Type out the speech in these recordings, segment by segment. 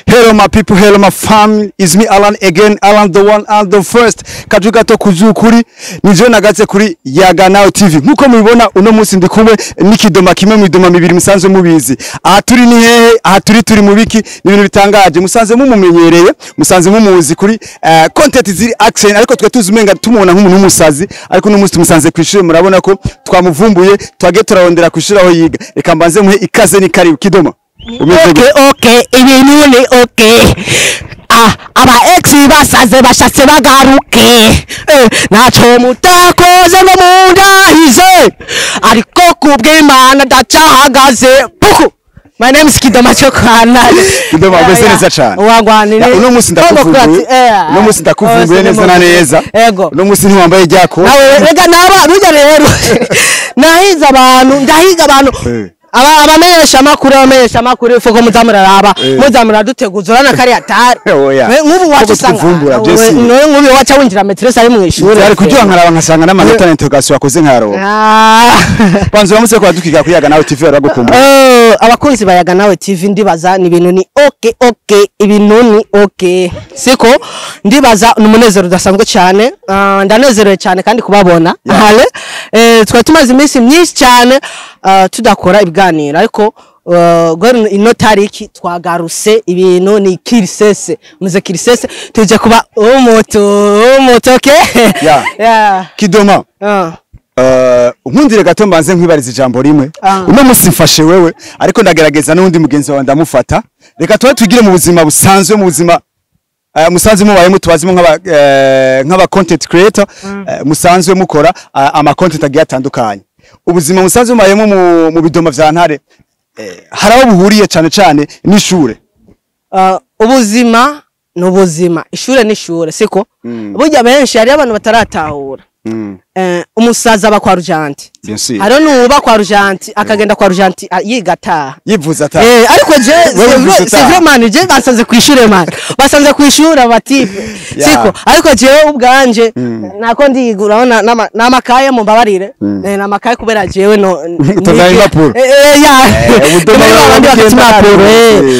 Hello my people, hello my family. Is me Alan again, Alan the one and the first. Kajuga to kuzukuri, nijo nagatse kuri Yaga Now TV. Nkuko mubibona uno munsi ndi kumwe n'ikidoma kimwe mu idoma mibiri musanzwe mubizi. Aha turi ni hehe, aha turi mu biki, ni ibintu bitangaje. Musanze mumumenyereye, musanze mumuzi kuri content ziri action ariko twe tuzumenga tumubona nk'umuntu w'umusazi, ariko no munsi tumusanze kwishire murabona ko twamuvumbuye, twage turarondera kwishira aho yiga. Reka mbanze muhe ikaze ni karibu kidoma. Okay, ibintu ni okay. Aba ex basaze bashatse bagaruke. Naco mutakoze ngo mundahize. Ariko kubw'Imana ndacahagaze. Puku. My name is Kidoma Chokana. Kidoma gwese neza cyane. Wangwanire. Uno munsi ndakuvumbuye. Uno munsi ndakuvumbuye neza na neza. Uno munsi ntiwambaye ryako. Nawe rega naba bijya rero. Nahiza abantu, ndahiga abantu. Abamenyesha makuru foko muzamuraraba muzamura duteguzura na kari atari nk'ubu wacusanga nk'ubu wacha winjira metresa ari mu ishuri ari kujya nkaraba nkasanga n'amanota n'interrogation yakoze nkaro kwanza bamuse kwa dukiga kuyaga nawe TV aragukumba abakunzi bayaga nawe TV ndibaza ni ibintu ni okay ibintu ni okay siko ndibaza n'umunezero udasanzwe cyane ndanezerewe cyane kandi kubabona hale twa tumaze iminsi myinshi cyane tudakora ibiganiro ariko ino tariki twagaruse ibintu ni kirisese muze kirisese tuje kuba umuto okay Kidoma nkundire gato mbanze nkwibariza ijambo rimwe uno munsi mfashe wewe ariko ndagerageza n'undi mugenzi wawe ndamufata reka tugire mu buzima busanzwe mu buzima musanzwe mubaye mutubazimo nk'aba content creator musanzwe mukora ama content agiye atandukanye ubuzima musanzwe mubayemo mu bidoma vya ntare haraho buhuriye cyane n'ishure ubuzima n'ubuzima ishure n'ishure siko burya benshi hari abantu bataratahura umusaza bakwa rujanti haro nuba kwa rujanti akagenda kwa rujanti yigata yivuza ata ariko je c'est vraiment je basanze kwishure man basanze kwishura batipe siko ariko je ubwanje nako ndigura namakaye mu mbabarire namakaye kubera jewe no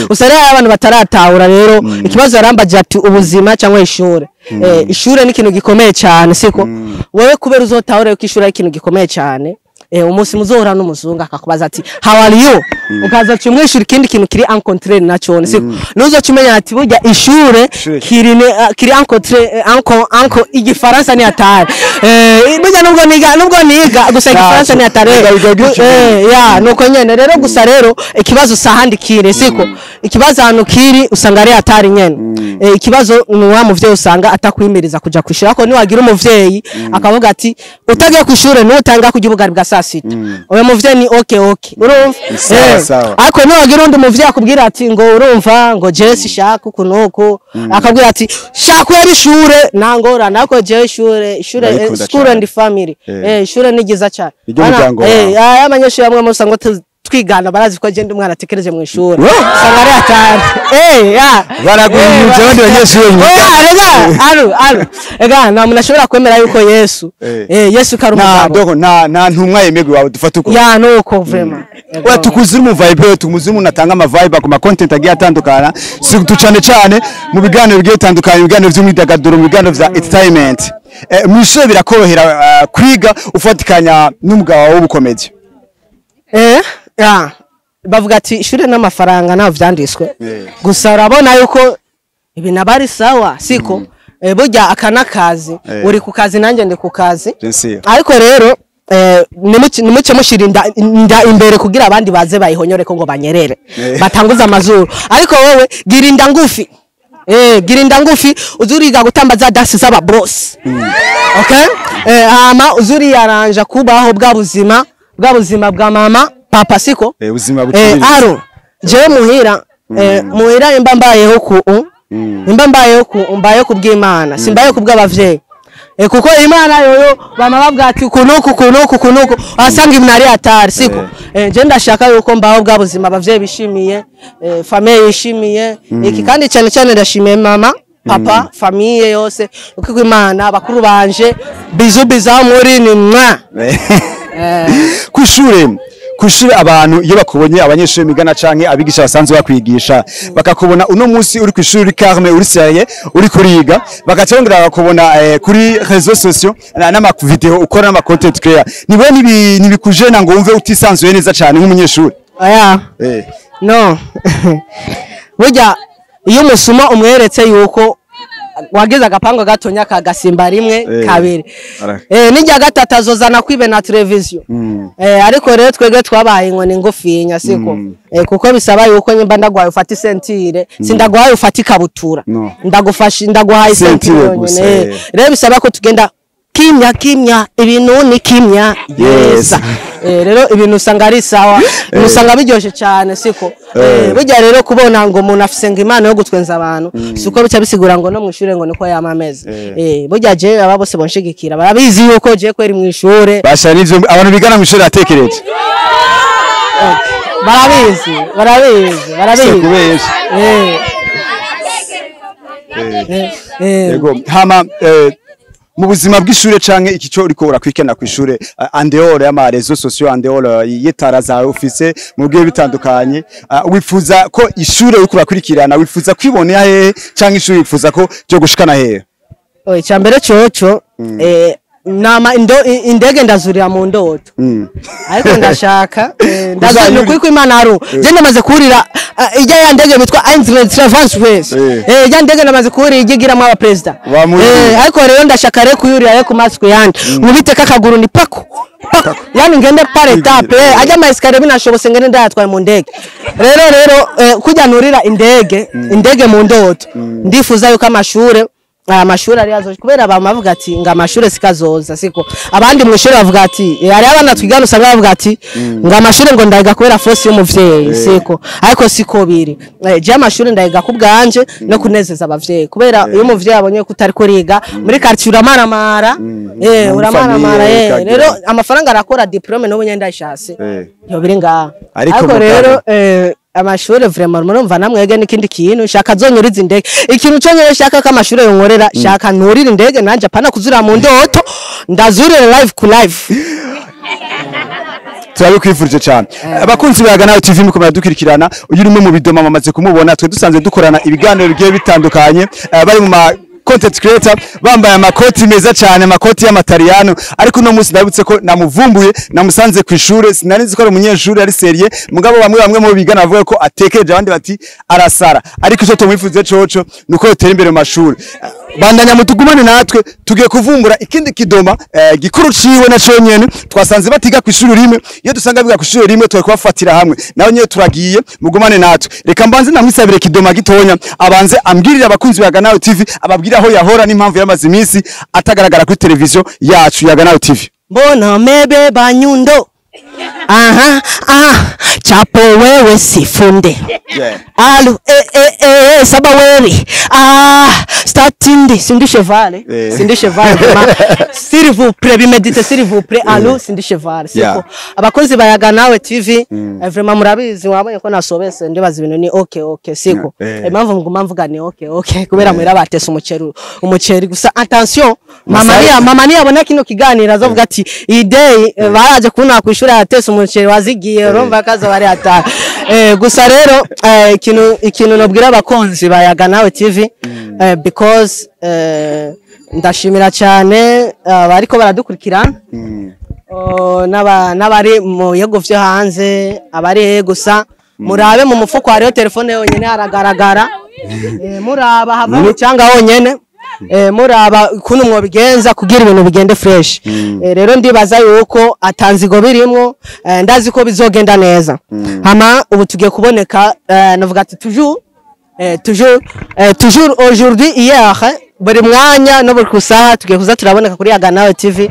usare abantu bataratahura rero ikibazo yarambaje ati ubuzima cyangwa ishure ishure ni ikintu gikomeye cyane siko wewe kubera uzotahura ko ishure ari ikintu gikomeye cyane umunsi muzohora n'umuzungu akakubaza ati how are you ukaza cyumwishura ikindi kintu kiri en contraire naco siko nuzo cumenya ati burya ishure kiri en contraire anko igifaransa ni atari burya nubwo niga gusa igifaransa ni atari nuko nyene rero gusa rero ikibazo sahandikire siko ikibazo hano kiri usanga ari atari nyene ikibazo nuwa muvye usanga atakwimiriza kuja kwishura ko niwagira umuvyeyi akavuga ati utagiye kwishura n'utanga kujibugari bwa sasita oya muvye ni okay urumva ariko niwagira undi muvye akubwira ati ngo urumva ngo Jesse shaka kunuko akabwira ati shaka yari ishure nangora nako je ishure school and family ishure nigiza cyane abanyeshuri bamwe musanga twigana barazi ko agenda umwana atekereje mu ishuri usanga ari atari baraguhimuje abandi banyeshuri ega nta muntu ashobora kwemera yuko Yesu karumugabo nta ntumwa yemegwe wawe dufata uko nuko vraiment tukuzira mu vibe tumuzi umuntu atanga ama vibe ku ma content agiye atandukana cyane mu biganiro bigiye bitandukanye ibiganiro by'umwidagaduro mu biganiro vya entertainment mwishwe birakorohera kwiga ufatikanya n'umugabo wawe w'ubukomedi bavuga ati ishure n'amafaranga naho vyandiswe gusa urabona yuko ibintu abari sawa siko burya akanakazi uri ku kazi nanjye ndi ku kazi ariko rero nimuce mushirinda imbere kugira abandi baze bayihonyore ko ngo banyerere batanguza amazuru ariko wowe girinda ngufi girinda ngufi uzuriga gutambaza dance z'aba boss okay uzuri yaranja kubaho bwa buzima bwa mama papa siko ubuzima butiri je muhira imbaye ku bw'Imana simbaye ku bw'abavyeyi kuko Imana yoyo bama bavuga ati kunuko asanga ibinari atari siko je ndashaka yuko mbaho bwa buzima abavyeyi bishimiye famille yishimiye iki kandi cyane ndashimiye mama papa famille yose uko Imana bakuru banje bizu muri ni mwa kw'ishure kwishuri abantu iyo bakubonye abanyeshuri migana canke abigisha basanzwe bakwigisha bakakubona uno munsi uri kwishuri Carme uri sérieux uri kuriga bakacongera bakubona kuri réseaux sociaux n'ama video ukora n'ama content creator niwe nibikujena ngo umve utisanzuye neza cyane nk'umunyeshuri aya no burya iyo umusuma umweretse yuko wageze agapango gatonya kagasimba rimwe kabiri n'ijya gatatu azozana kwibe na televiziyo ariko rero twege twabaye inkoni ngufinya siko kuko bisaba yuko nyimba ndagwaye ufata isentire sindagwaye ufata ikabutura ndaguhaye isentire yonyene rero bisaba ko tugenda kimya ibintu ni kimya yesa rero ibintu usanga ari sawa usanga biryoshe cyane siko burya rero kubona ngo umuntu afise ngo imana yo gutwenza abantu siko bica bisigura ngo no mu ishure ngo niko yamameze burya je aba bose bonshigikira barabizi yuko je kweri mu ishure basha nivyo abantu bigana mu ishure atekereje barabizi yego hama mu buzima bw'ishure canke ikico uriko urakwikena kw'ishure andeore y'ama réseaux sociaux andeore yetara za office mu bwiye bitandukanye wifuza ko ishure uriko urakurikirana wifuza kwibonera hehe canke ishure wifuza ko byo gushikana hehe cyambere coco nama indege ndazurira mu ndoto ariko ndashaka ndazurira kuko imana aro je ndamaze kurira ijya ya ndege bitwa Einstein Space ijya ndege ndamaze kurira igigiramo aba president ariko rero ndashaka rero kuyurira yo ku masiko yandi mubite kakaguru ni pako yani ngende par etape ajya ma escalier binashobose ngende ndayatwaye mu ndege rero kujya nurira indege mu ndoto ndifuza yuko amashuri ari azoje kubera bamavuga ati ngo amashuri sikazoza siko abandi mu ishuri bavuga ati ari abana twigana usanga bavuga ati ngo amashuri ngo ndayiga kubera force y'umuvyeyi siko ariko siko biri je amashuri ndayiga kubwanje no kunezeza abavyeyi kubera iyo umuvyeyi abonye ko utari kuriga muri quartier uramaramara rero amafaranga arakora diplome no bunyenda ishase yo biri ngaha ariko rero amashuri vraiment murumva namwege n'ikindi kintu shaka zonyuriza indege ikintu cyo nyere shaka ko amashuri yonkorera shaka nturira indege nanje apana kuzura mu ndoto ndazurira live ku live turabikwifurije cyane abakunzi baga nawe TV mukomera dukurikirana uyu urimo mu bidoma mamaze kumubona twe dusanzwe dukorana ibiganiro bigiye bitandukanye bari mu content creator bambaye amakoti meza cyane amakoti y'amatariyano ariko no munsi ndabutse ko namuvumbuye namusanze ku ishure sinari ko ari umunyeshuri ari serie mugabo bamwe mu bigana bavuga ko atekereje abandi bati arasara ariko cyo tumwifuze coco nuko yotera imbere mu mashuri bandanya mutugumane natwe tugiye kuvumbura ikindi kidoma gikuru ciwe na conyene twasanze batiga ku ishuri rimwe iyo dusanga biga ku ishuri rimwe twa kubafatira hamwe naho nyewe turagiye mugumane natwe reka mbanze namwisabire kidoma gitonya abanze ambwirira abakunzi baga nawe TV ababwira aho yahora n'impamvu yamaze iminsi atagaragara kuri televiziyo yacu yaga nawe TV mbona mebe banyundo chapo wewe sifunde alu sabaweri starting sindi cheval s'il vous plaît bimedite s'il vous plaît alu sindi cheval siko abakozi bayaga nawe TV vraiment murabizi wabonye ko nasobese ndibaza ibintu ni okay siko impamvu nguma mvuga ni okay kubera mwira batese umuceri gusa attention mama ni abona kino kiganira azovuga ati idei baraje kuna kwishura yatese umuceri wazigiye romba kaza bari ata gusa rero ikintu nobwira abakonzi bayaga nawe TV because ndashimira cyane bariko baradukurikirana n'abari mu yego vyo hanze abari gusa murabe mu mufuko hariyo telefone yonyene haragaragara muraba hava cyanga honyene muraba kuno mwo bigenza kugira ibintu bigende fresh rero ndibaza yuko atanzigo birimwo ndazi ko bizogenda neza hama ubu tugiye kuboneka navuga ati toujours aujourd'hui hier buri mwanya no buri kusaha tugiye kuza turaboneka kuri yaga nawe TV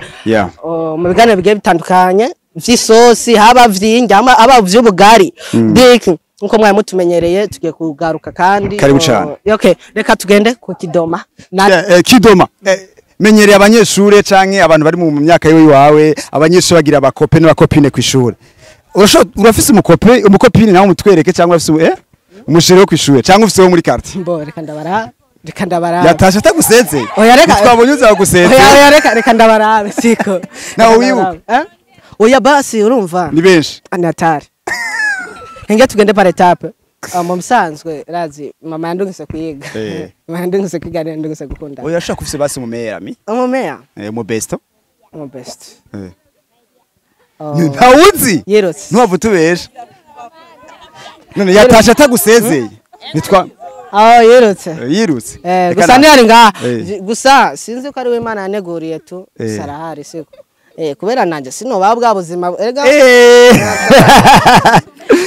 mu biganiro bigiye bitandukanye vy'isosi haba vy'injya aba vy'ubugari biki nko mwaye mutumenyereye tugiye kugaruka kandi karibu cyane okay reka tugende ku kidoma kidoma menyereye abanyeshure canke abantu bari mu myaka yiwe wawe abanyeshure bagira abakope n'abakopine ku ishure urafise umukopine nawe mutwereke cyangwa urafise umushire wo kwishure cyangwa ufise wo muri carte mbo reka ndabara yatasha atagusenze oya reka twabonye uza gusenze oya reka ndabara siko nawe wibuka oya basi urumva ni benshi ni hatari inge tugende par etape mu bisanzwe razi mama yandungise kwiga mama yandungise kwiga yandungise gukunda oya shaka ufise basi mu meya mi mu besto mu best ntawuzi yerotse ntuwavu tubesha none yatasha atagusezeye nitwa yerotse yirutse gusa ntihari ngaha gusa sinzi ko ari we Imana yaneguriye tu sarahari siko kubera nanje sinoba bwa buzima erega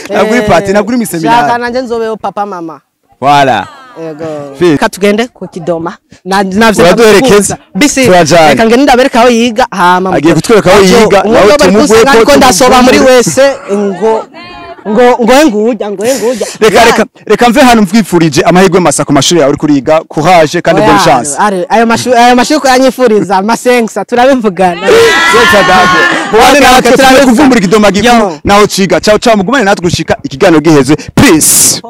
naguri party naguri miseminari shaka nanje nzobeho papa mama voilà yego katugende ku Kidoma navyo uraduherekeza bisi reka ngende ndabereka aho yiga hama agiye kutwereka aho yiga nawe tumugwe ko ndasoba muri wese ngo nguja reka mve hano mvwifurije amahirwe masa ku mashuri yawe uri kuriga courage kandi bonne chance ayo mashuri ko yanyifuriza masensa turabivugana wale natwe turabe kuvumbura Kidoma gikuru naho ciga ciao ciao mugumane natwe gushika ikiganiro giheze peace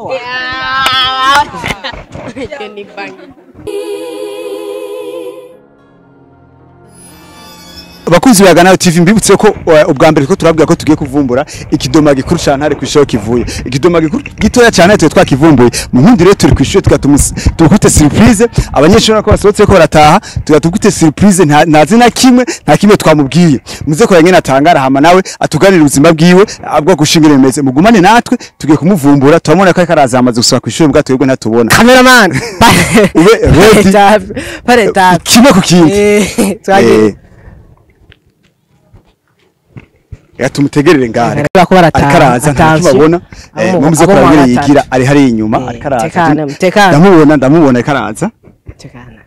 Bakunzi ba Ganayo TV mbibutse ko ubwa mbere ko turabwira ko tugiye kuvumbura Ikidoma gikuru cyane kwishoyo kivuye Ikidoma gikuru gitoya cyane twe twakivumbuye mu nkundi rero turi kwishoyo tukute surprise abanyeshuri ko basohotse ko barataha tugatukute surprise nta zina kimwe nta kimwe twamubwiye muze ko yanyene atangara hama nawe atuganira ubuzima bwiwe abwo gushingira remeze mugumane natwe tugiye kumuvumbura turabona ko araza amaze gusaba kwishoyo mbwa twebwe natubona cameraman ube ready pareta kimwe ku kindi tumutegerere ngare akaraza ntakibabona muze ko yari yigira ari hari inyuma akaraza ndamubona akaraza tekana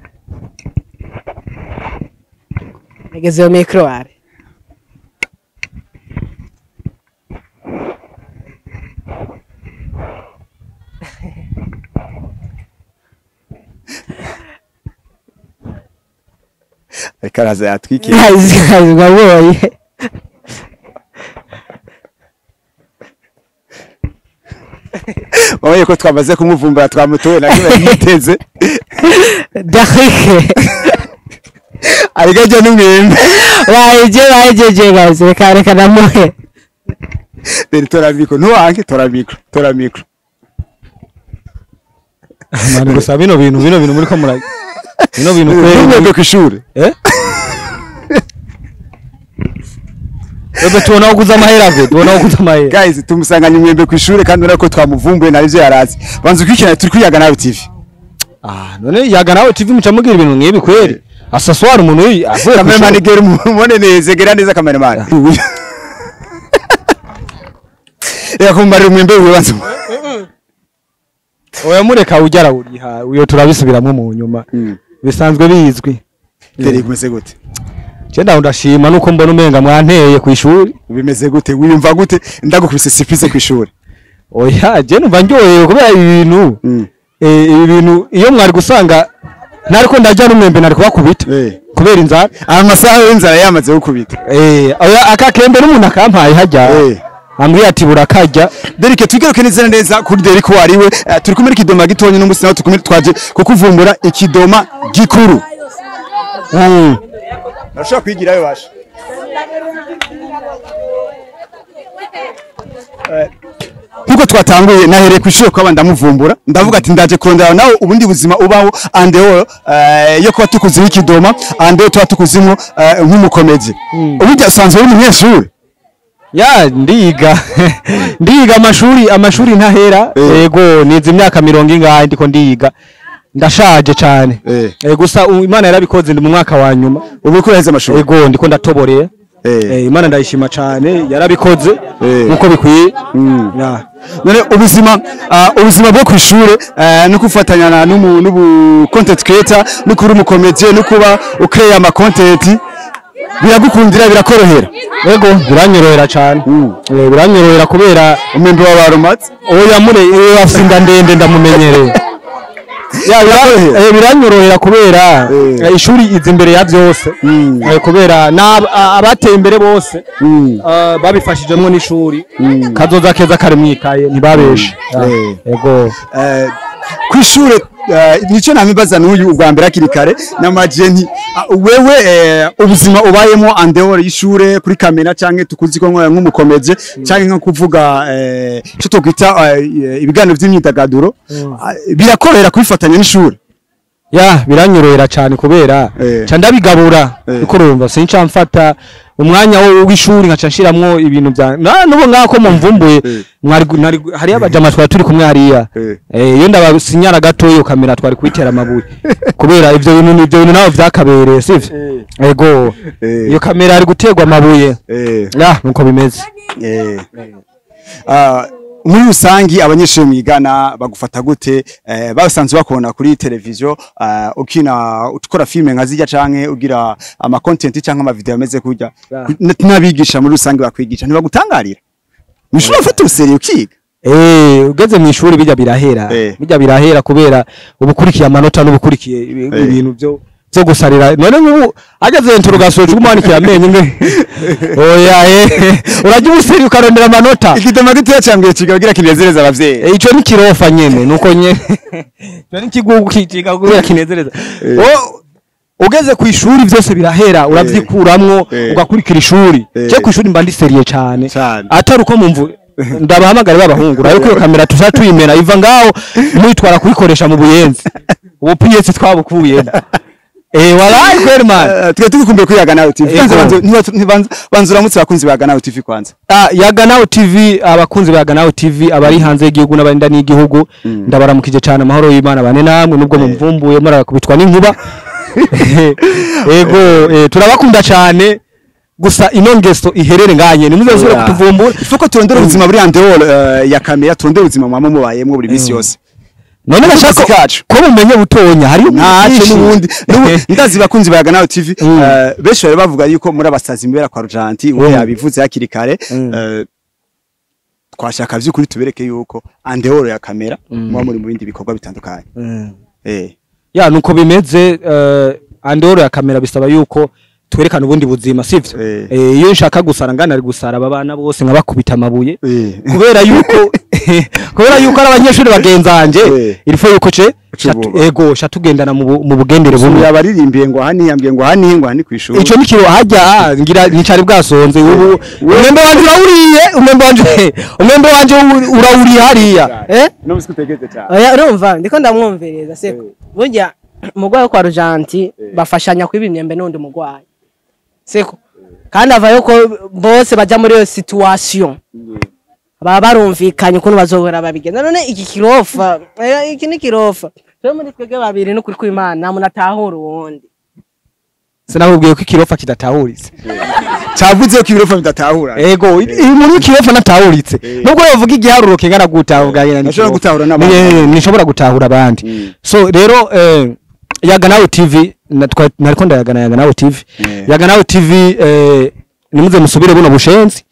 negeze micro are akaraza yatwikira ngaboye Wabaye ko twamaze kumuvumbura twamutoye nakiba yiteze dakike arigaje n'umwembe wajeje guys reka namuhe tora mikro ntuwanke tora mikro mani gusa bino bintu muri ko murayi bino bintu kwere kw'ishure Ebe tubona kuza amahera guys tumusanganye mwembe kw'ishure kandi urako twamuvumbuye narivyo yarazi banze kwikina turi kuri Ganayo TV none Ganayo TV mucamugira ibintu nkibi kweri asaswara umuntu avuye cameraman igere mubone neze gera neza cameraman yakumbarira mwembe wibanze oya mureka ujyara uriha uyo turabisubiramwe mu nyuma bisanzwe bizwi dere kumeze gute Chenda undashima nuko mbona umenga mwanteye kw'ishuri bimeze gute wiyumva gute ndagukubise surprise kw'ishuri oya je numva ndyoye kubera ibintu ibintu iyo mwari gusanga nariko ndajya n'umwembe nari kubakubita kubera inzara amasaha y'inzara yamaze gukubita oya akakembe n'umuntu akampaye hajya ambwiye ati burakarya Derike tugaruke neza kuri Derike wariwe turi kumwe Kidoma gitonye n'umusi nawe tukumwe twaje kukuvumbura Ikidoma gikuru Nashaka kwigirayo basha Nkuko twatanguye nahereye kw'ishure kwa ndamuvumbura ndavuga ati ndaje kurondera nawe ubundi buzima ubaho andeo yo kuba tukuzi Ikidoma andeo tuba tukuzimo nk'umukomezi uburyo asanzwe uri umunyeshuri ya ndiga amashuri ntahera yego nize imyaka 40 ingahe ndiko ndiga ndashaje cyane gusa Imana yarabikoze ndi mu mwaka wa nyuma ubu kuraheza amashuri yego ndiko ndatoboreye Imana ndayishima cyane yarabikoze nkuko bikwiye none ubuzima bwo kw'ishure no kufatanya n'ubu content creator no kuri umukomediye no kuba ucreate ama content biragukundira birakorohera yego biranyorohera cyane biranyorohera kubera umwembe wa barumatse oya mure afsinda ndende ndamumenyereye biranyorohera kubera ishuri izi imbere ya byose kubera abateye imbere bose babifashijemo n'ishuri kazoza keza kare mwikaye ntibabeshe yego kwishure nico namibaza n'uyu ubwa mbere akiri kare n'amajenti wewe ubuzima ubayemo andehore y'ishure kuri kamera canke tukuzi ko nk'umukomeje canke nko kuvuga cyo tokwita ibiganiro by'imyidagaduro birakorera kubifatanya n'ishure ya biranyorohera cyane kubera ca ndabigabura uko urumva sinca mfata umwanya w'ishuri nkaca nshiramwo ibintu bya nubo ngako mu mvumbuye hari abajama twari turi kumwe hariya iyo ndabasinyara gato iyo kamera twari kwitera amabuye kubera ivyo bintu naho vyakabereye sivyo ego iyo kamera ari gutegwa amabuye nuko bimeze muri rusangi abanyeshuri mwigana bagufata gute basanzwe bakubona kuri televiziyo ukina ukora filme nka zijya canke ugira ama content canke ama video ameze kujya nabigisha muri rusangi bakwigisha ntibagutangarira mushobora gufata useri ukiga ugeze mu ishuri bijya birahera kubera ubukurikiye amanota n'ubukurikiye ibintu byo gusarira none nk'ubu ageze interrogation cy'umuhanikira amenye nge oya urajya ubuseri ukarondera amanota ikidoma gito cyambwiye kigagira kinezereza abavyeyi ico ni kirofa nyene nuko nyene cyo ni kigugu kiga kubera kinezereza ugeze ku ishuri byose birahera uravyikuramwo ugakurikira ishuri cyo ku ishuri mba ndi seriye cyane atari uko mumvu ndabahamagara babahungura ariko iyo kamera tuzatuyimena iva ngaho mwitwara kuyikoresha mu buyenzi ubu PS twabukuyemo walahi kweli man twe tukumbuye ko Yaganaho TV banzura mutse bakunzi ba Yaganaho TV kwanza Yaganaho TV abakunzi ba Yaganaho TV abari hanze y'igihugu n'abandi n'igihugu ndabaramukije cyane amahoro y'Imana bane namwe nubwo mumvumbuye murakubitwa n'inkuba ego turabakunda cyane gusa ino ngeso iherere nganye nimuzazura kutuvumbura ifoko turondera ubuzima buri andehole ya kamera turondera ubuzima mwama mubayemo buri bisi yose none bashaka ko mumenye butonya hari ntacyo nubundi ndazi bakunzi ba Yaganaho TV benshi bari bavuga yuko muri abasazi mbera kwa Rujanti we yabivuze hakiri kare twashaka vy'ukuri tubereke yuko andehole ya kamera mwa muri mu bindi bikorwa bitandukanye ya nuko bimeze andehole ya kamera bisaba yuko twerekana ubundi buzima sivyo iyo nshaka gusara ngana ari gusara abana bose nkabakubita amabuye kubera yuko ari abanyeshuri bagenzanje irifo yuko ego shatugendana mu bugendere bumwe abaririmbiye ngo hani yambye ngo hani kwishuri ico nikiro hajya ngira nicari bwasonze ubu umwembe wanje urawuri hariya no musikutegeze cyane oya urumva ndiko ndamwumvereza seko burya umugwayi kwa Rujanti bafashanya kwiba imyembe n'undi mugwayi seko kandi avayo ko bose baja muri iyo situation baba barumvikanye ukuntu bazohora babigenza none iki ni kirofa cyo muri twege babiri no kuri kw'Imana munatahura uwundi sinabubwiye ko ikirofa kidatahuritse cavuze ko ibirofa bidatahura ego muri ikirofa natahuritse nubwo bavuga igiharuro kingana gutavuga nashobora gutahura n'abandi nishobora gutahura abandi so rero Yaganaho TV nariko ndayagana Yaganaho TV Yaganaho TV nimuze musubire buno bushenzi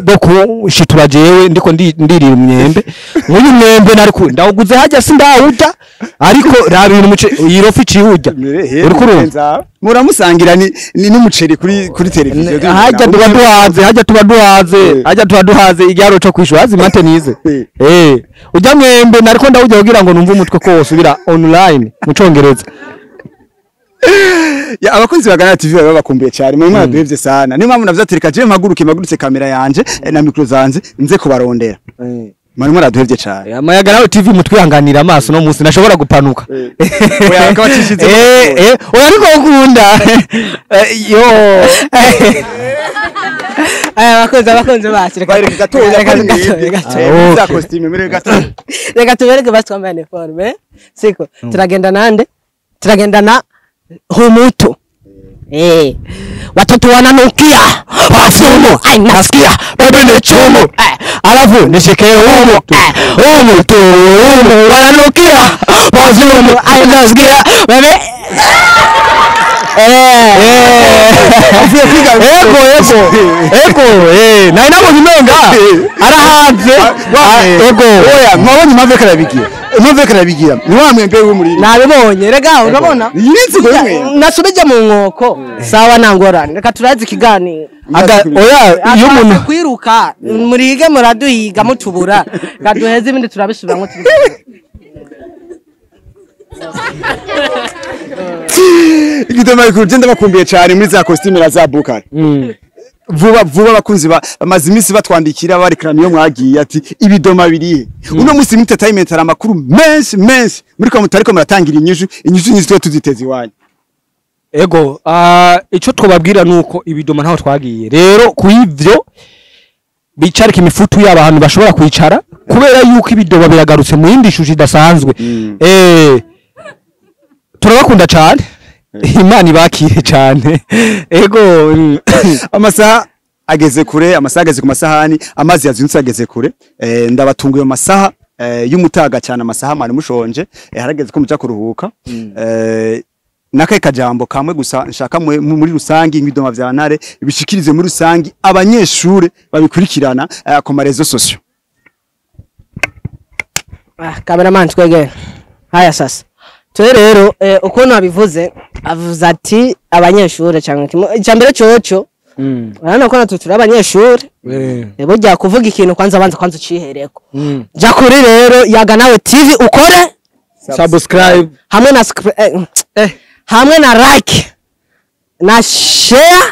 boku shitura jewe ndiko ndirira imyembe muri myembe nariko ndawuguze hajya sindawuta ariko rabintu muce yirofi ciwujya uriko urumva muramusangira ni n'umuceri kuri televiziyo hajya tuba duhaze igiharo cyo kwishura azimate nize ujya mwembe nariko ndawujya kugira ngo numve umutwe ko wosubira online mu congereza ya abakunzi bagana TV baba bakumbuye cyane mu mwana duhevye sana niyo mpamvu navyatereka je mpagurutse kamera yanje na micro zanje nze kubarondera mwana muraduhevye cyane Yaganaho TV mutwihanganira amaso no munsi nashobora gupanuka oya akabacishize oya ariko ukunda yo abakunzi bacu reka tubereke batwambaye uniforme siko turagenda na Humutu watoto wananukia wafumu nasikia bebe ni chumu alafu nishike Humutu wananukia wafumu nasikia bebe ego na inabo nimenga arahanze ego oya mwabonye impamvu karabigira ni wa mwembe we muri nabibonye rega urabona yirinzi gomwe nasubije mu nkoko sawa nangorane reka turazi ikiganiro oya iyo umuntu kwiruka murige muraduhiga mutubura gaduheze ibindi turabisubiramwo Kidoma ikuru genda bakumbiye cyane muri za costume na za bukari vuba bakunzi bamaze iminsi batwandikira barekrana iyo mwagiye ati ibidoma birihe uno munsi muri entertainment hari amakuru menshi muri ko mutariko muratangira inyishu nyinshi tuziteze iwanyu. Ego ico twababwira nuko ibidoma ntaho twagiye rero kuivyo bicarika imifutu y'abantu bashobora kwicara kubera yuko ibidoma biragarutse mu yindi shusho idasanzwe. Turabakunda cyane Imana ibakire cyane. Ego amasaha ageze kure, amasaha ageze ku masahani, amazi yazindutse ageze kure. Ndabatunguye amasaha y'umutaga cyane, amasaha mari mushonje, harageze ko muja kuruhuka. Nakaye kajambo kamwe gusa nshaka muri rusangi nk'ibidoma vya Ntare bishikirize muri rusangi abanyeshure babikurikirana ku marezo sosio. Cameraman twege. Haya sasa. Twe rero ukuntu abivuze avuze ati abanyeshure cyangwa icyambere cyoco urabona ko natwe turi abanyeshure burya kuvuga ikintu kwanza ucihereko ja kuri rero Yaga Nawe TV ukore subscribe hamwe na like na share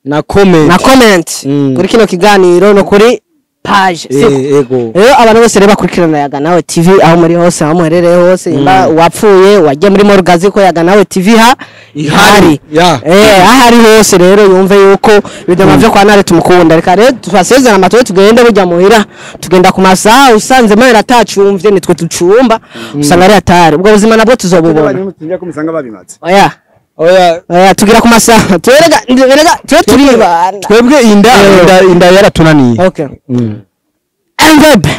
na comment kuri kino kiganiro no kuri page ego rero abantu bose reba kurikirana Yaga Nawe TV aho muri hose aho muherereye hose wapfuye wagiye muri Morgazi ko Yaga Nawe TV ihari ahari hose rero yumve yuko bidoma byo kwa Ntare tumukunda reka rero twasezerana amatoye tugende bujya muhira tugenda ku masaha usanze mwe ratacumvye nitwe tucumba usanga ari atari ubwo buzima nabwo tuzobubona oya tugira ku masaha turega turiba twebwe inda yaratunaniye. Okay. Envelope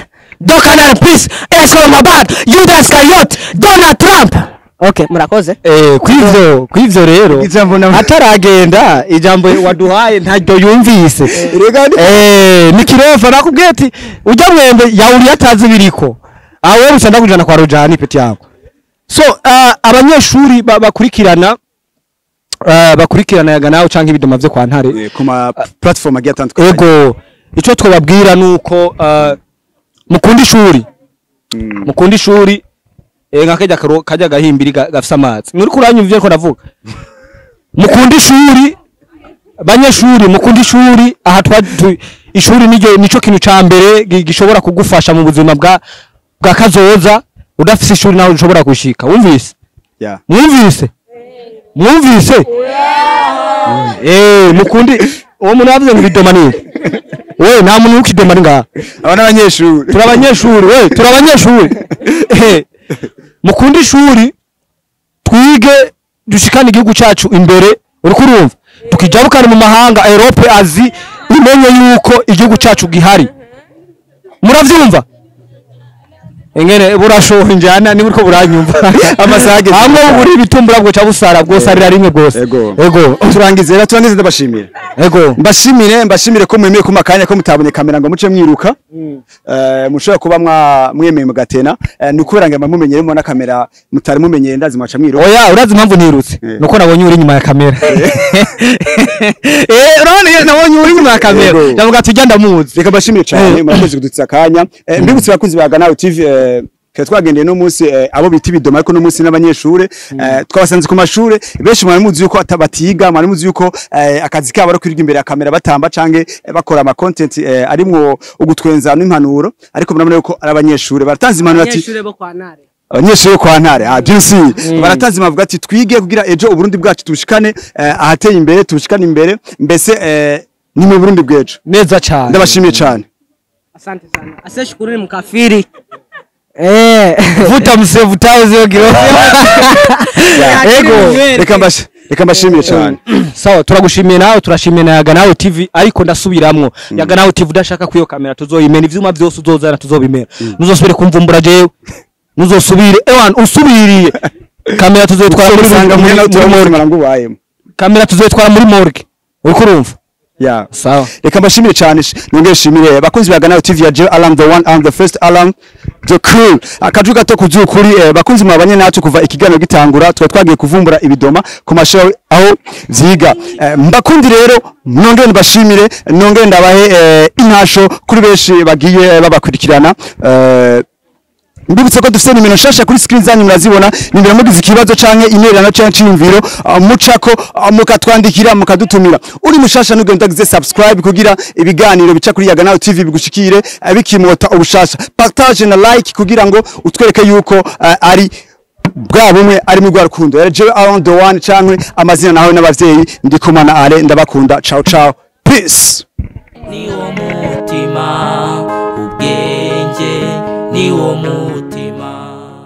Canal please Islamabad Judas Kayot Donald Trump. Okay, murakoze. Kwivyo rero ataragenda ijambo waduhaye ntajyo yumvise. Ni kirofa nakubwiye ati ujya mwembe yauri yatazi biriko. Awe rusanda kujana kwa Rojani peti yako. So abanyeshuri bakurikirana Yaga Nawe canke ibidoma vyo kwa Ntare ku ma platform agiye atandukanye. Ego ico twababwira nuko mukunda ishuri kajya gahimbiri gafisa amazi muri kuranyumvye ko ndavuga mukunda ishuri banyeshuri mukunda ishuri aha ishuri nico kintu ca mbere gishobora kugufasha mu buzima bwa kazoza udafise ishuri naho ushobora gushika wumvise mwumvise mukundi uwo muntu yavuze ngo ibidoma ni we nta muntu ukidoma nga abana abanyeshuri turabanyeshuri mukundi ishuri twige dushikana igihugu cyacu imbere urukurumva tukijabukana mu mahanga Europe Azi imenye yuko igihugu cyacu gihari muravyumva engene burashoha njana ni buriko buranyumva amasage hamwe buri bitumbura bwo cyabusara bwose arira rimwe bwose ego turangize ndabashimira ego mbashimire ko mwemeye ku makanya ko mutabonye kamera ngo muce mwiruka mushobora kuba mwemeye mu gatena nukubera ngo mumenyeremo na kamera mutari mumenyere ndazi mwaca mwiruka oya urazi impamvu nirutse nuko nabonye uri nyuma ya kamera urabona nabonye uri nyuma ya kamera ndavuga tujya ndamuzi reka mbashimire cyane murakoze kudutsa akanya mbibutse bakunzi ba Yaga Nawe TV twagendeye no munsi abo biti bidoma ariko no munsi n'abanyeshure twabasanze ku mashure benshi mwari muzi yuko atabatiga mwari muzi yuko akazi kabo ari kwiga imbere ya kamera batamba canke bakora ama content arimwo ugutwenza n'impanuro ariko murabona yuko ari abanyeshure baratanze impanuro ati abanyeshure bo kwa Ntare abanyeshure kwa Ntare byinsi baratanze imavuga ati twige kugira ejo uburundi bwacu tubushikane ahateye imbere tubushikane imbere mbese ni mu Burundi bwejo neza cyane ndabashimiye cyane asante sana aseshukuru mkafiri vuta msevutazo giro ego reka mbashimiye cyane sawa turagushimiye nawe turashimiye na Yaga Nawe TV ariko ndasubiramwo Yaga Nawe TV udashaka kwiyo kamera tuzoyimena ivyuma byose uzozana tuzobimera nuzosubire kumvumbura jewe nuzosubire usubiriye kamera tuzoyitwara muri kamera tuzoyitwara muri morgue uriko urumva Yeah. Sawa. Reka mbashimire cyane nongere shimire bakunzi ba Yaga Nawe TV ya Joe Alarm the one and the first alarm the cool akajuga to kuzukuri bakunzi mwabanye nacu kuva ikiganiro gitangura twagiye kuvumbura ibidoma ku mashow aho vyiga mbakundi rero nongere mbashimire nongere ndabahe intasho kuri beshi bagiye babakurikirana Mbibutse ko dufite nimero nshasha kuri screen zanyu murazibona, nimero mugize ikibazo canke intererano canke imviro mucako mukatwandikira mukadutumira. Uri mushasha n'ugenda ugize subscribe kugira ibiganiro bica kuri Yaga Now TV bigushikire bikimota ubushasha. Partage na like kugira ngo utwereke yuko ari bwa bumwe ari mu rwarukundo. Jewe around the one canke amazina nawe n'abavyeyi ndikomana ale ndabakunda. Ciao ciao. Peace. Ni wo mutima ubwenge ni wo mutima